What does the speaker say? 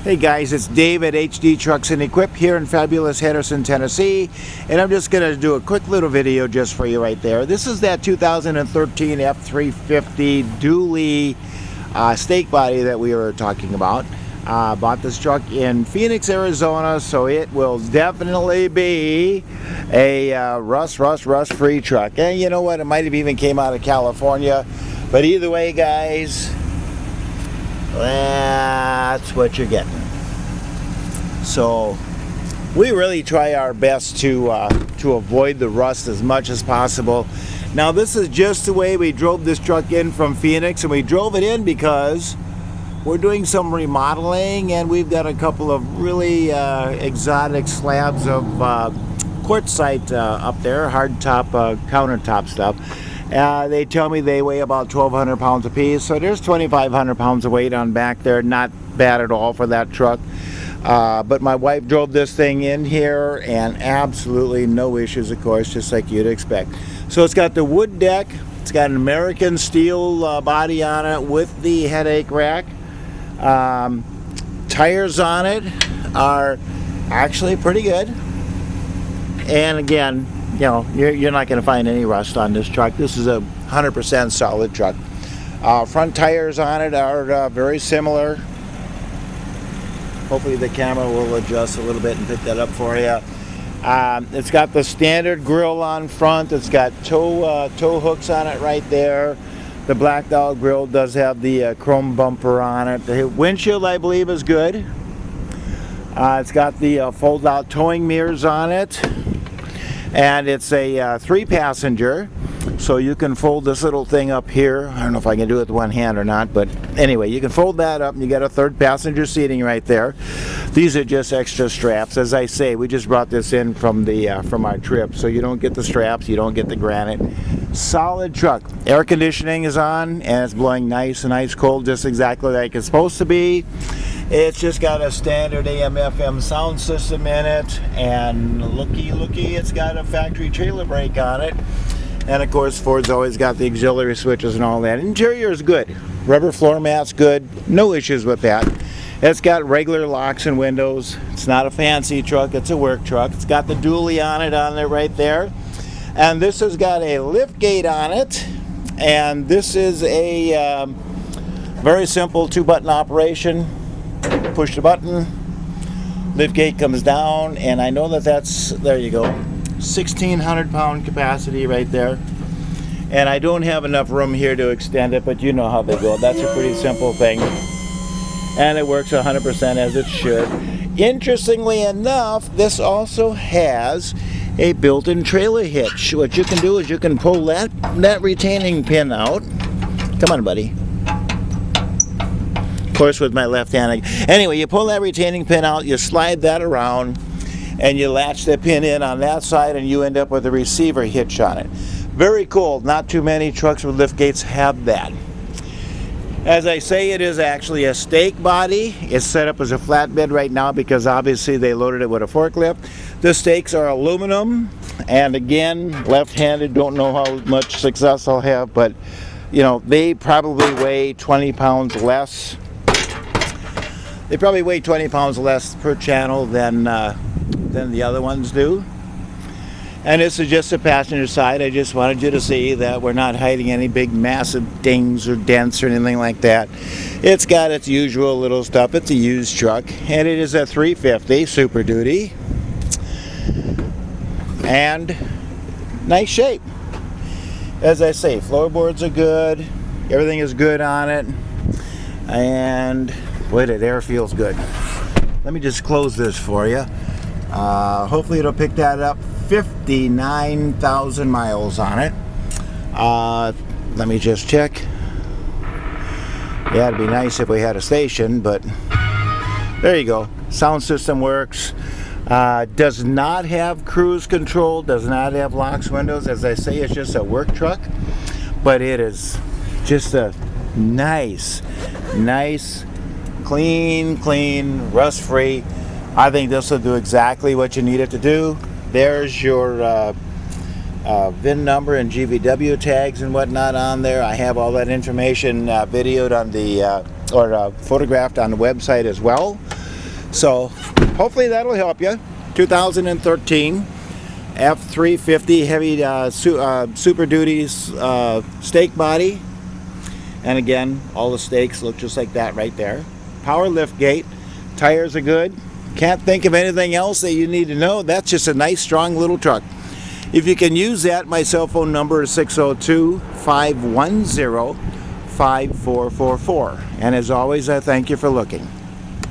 Hey guys, it's Dave at HD Trucks and Equip here in fabulous Henderson, Tennessee, and I'm just going to do a quick little video just for you right there. This is that 2013 F350 dually stake body that we were talking about. Bought this truck in Phoenix, Arizona, so it will definitely be a rust-free truck. And you know what, it might have even came out of California, but either way guys, that's what you're getting. So we really try our best to avoid the rust as much as possible. Now this is just the way we drove this truck in from Phoenix, and we drove it in because we're doing some remodeling, and we've got a couple of really exotic slabs of quartzite up there, hardtop countertop stuff. They tell me they weigh about 1,200 pounds a piece, so there's 2,500 pounds of weight on back there. Not bad at all for that truck. But my wife drove this thing in here, and absolutely no issues, of course, just like you'd expect. So it's got the wood deck, it's got an American steel body on it with the headache rack. Tires on it are actually pretty good, and again, you know, you're not going to find any rust on this truck. This is a 100% solid truck. Front tires on it are very similar. Hopefully the camera will adjust a little bit and pick that up for you. It's got the standard grille on front. It's got tow hooks on it right there. The Black Dog grille does have the chrome bumper on it. The windshield, I believe, is good. It's got the fold-out towing mirrors on it. And it's a 3-passenger, so you can fold this little thing up here. I don't know if I can do it with one hand or not, but anyway, you can fold that up and you got a 3rd passenger seating right there. These are just extra straps. As I say, we just brought this in from our trip, so you don't get the straps, you don't get the Granite. Solid truck. Air conditioning is on, and it's blowing nice and ice cold, just exactly like it's supposed to be. It's just got a standard AM/FM sound system in it, and looky, it's got a factory trailer brake on it. And of course, Ford's always got the auxiliary switches and all that. Interior is good. Rubber floor mat's good. No issues with that. It's got regular locks and windows. It's not a fancy truck. It's a work truck. It's got the dually on it right there. And this has got a liftgate on it. And this is a very simple 2-button operation. Push the button, liftgate comes down, and I know that's, there you go, 1,600 pound capacity right there. And I don't have enough room here to extend it, but you know how they go. That's a pretty simple thing, and it works 100% as it should. Interestingly enough, this also has a built-in trailer hitch. What you can do is you can pull that retaining pin out. Come on, buddy. Course with my left hand. Anyway, you pull that retaining pin out, you slide that around, and you latch the pin in on that side, and you end up with a receiver hitch on it. Very cool. Not too many trucks with lift gates have that. As I say, it is actually a stake body. It's set up as a flatbed right now because obviously they loaded it with a forklift. The stakes are aluminum, and again, left-handed, don't know how much success I'll have, but you know, they probably weigh 20 pounds less. They probably weigh 20 pounds less per channel than the other ones do. And this is just the passenger side. I just wanted you to see that we're not hiding any big massive dings or dents or anything like that. It's got its usual little stuff. It's a used truck, and it is a 350 Super Duty. And nice shape. As I say, floorboards are good. Everything is good on it. And boy, that air feels good. Let me just close this for you. Hopefully it'll pick that up. 59,000 miles on it. Let me just check. Yeah, it'd be nice if we had a station, but there you go. Sound system works. Does not have cruise control, does not have locks, windows. As I say, it's just a work truck, but it is just a nice, clean, rust-free. I think this will do exactly what you need it to do. There's your VIN number and GVW tags and whatnot on there. I have all that information videoed on the photographed on the website as well. So hopefully that'll help you. 2013 F350 heavy Super Duties stake body. And again, all the stakes look just like that right there. Power liftgate. Tires are good. Can't think of anything else that you need to know. That's just a nice, strong little truck. If you can use that, my cell phone number is 602-510-5444. And as always, I thank you for looking.